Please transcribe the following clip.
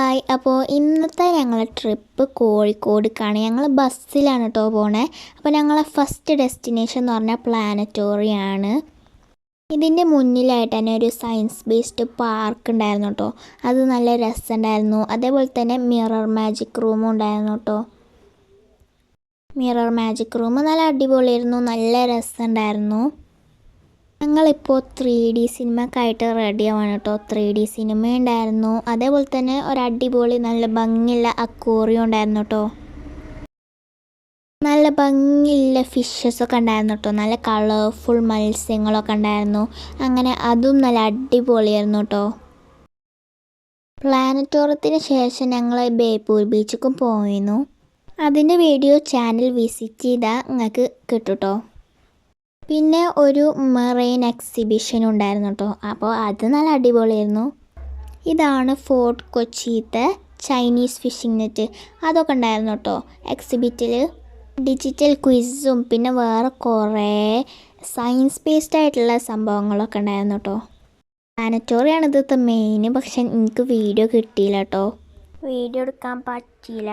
Hi, അപ്പോൾ ഇന്നത്തെ ഞങ്ങളെ ട്രിപ്പ് കോഴിക്കോടേക്കാണ്. ഞങ്ങൾ ബസ്സിലാണ് കേട്ടോ പോണേ. അപ്പോൾ ഞങ്ങളെ ഫസ്റ്റ് ഡെസ്റ്റിനേഷൻ എന്ന് പറഞ്ഞാൽ പ്ലാനറ്റോറിയമാണ്. ഇതിൻ്റെ മുന്നിലായിട്ട് തന്നെ ഒരു സയൻസ് ബേസ്ഡ് പാർക്ക് ഉണ്ടായിരുന്നു കേട്ടോ. അത് നല്ല രസമുണ്ടായിരുന്നു. അതേപോലെ തന്നെ മിറർ മാജിക് റൂമും ഉണ്ടായിരുന്നു കേട്ടോ. മിറർ മാജിക് റൂം നല്ല അടിപൊളിയായിരുന്നു, നല്ല രസമുണ്ടായിരുന്നു. ഞങ്ങളിപ്പോൾ 3D സിനിമക്കായിട്ട് റെഡി ആവാണ് കേട്ടോ. 3D സിനിമ ഉണ്ടായിരുന്നു. അതേപോലെ തന്നെ ഒരു അടിപൊളി നല്ല ഭംഗിയുള്ള അക്വേറിയം ഉണ്ടായിരുന്നു കേട്ടോ. നല്ല ഭംഗിയുള്ള ഫിഷസൊക്കെ ഉണ്ടായിരുന്നു കേട്ടോ. നല്ല കളർഫുൾ മത്സ്യങ്ങളൊക്കെ ഉണ്ടായിരുന്നു. അങ്ങനെ അതും നല്ല അടിപൊളിയായിരുന്നു കേട്ടോ. പ്ലാനറ്റോറിയത്തിന് ശേഷം ഞങ്ങൾ ബേപ്പൂർ ബീച്ചിലേക്കും പോയിരുന്നു. അതിൻ്റെ വീഡിയോ ചാനൽ വിസിറ്റ് ചെയ്താൽ നിങ്ങൾക്ക് കിട്ടും കേട്ടോ. പിന്നെ ഒരു മെറൈൻ എക്സിബിഷൻ ഉണ്ടായിരുന്നു കേട്ടോ. അപ്പോൾ അത് നല്ല അടിപൊളിയായിരുന്നു. ഇതാണ് ഫോർട്ട് കൊച്ചിയിലത്തെ ചൈനീസ് ഫിഷിംഗ് നെറ്റ്, അതൊക്കെ ഉണ്ടായിരുന്നു കേട്ടോ എക്സിബിറ്റിൽ. ഡിജിറ്റൽ ക്വിസും പിന്നെ വേറെ കുറേ സയൻസ് ബേസ്ഡ് ആയിട്ടുള്ള സംഭവങ്ങളൊക്കെ ഉണ്ടായിരുന്നു കേട്ടോ. പ്ലാനറ്റോറിയാണ് ഇത് മെയിൻ. പക്ഷെ എനിക്ക് വീഡിയോ കിട്ടിയില്ല കേട്ടോ, വീഡിയോ എടുക്കാൻ പറ്റിയില്ല.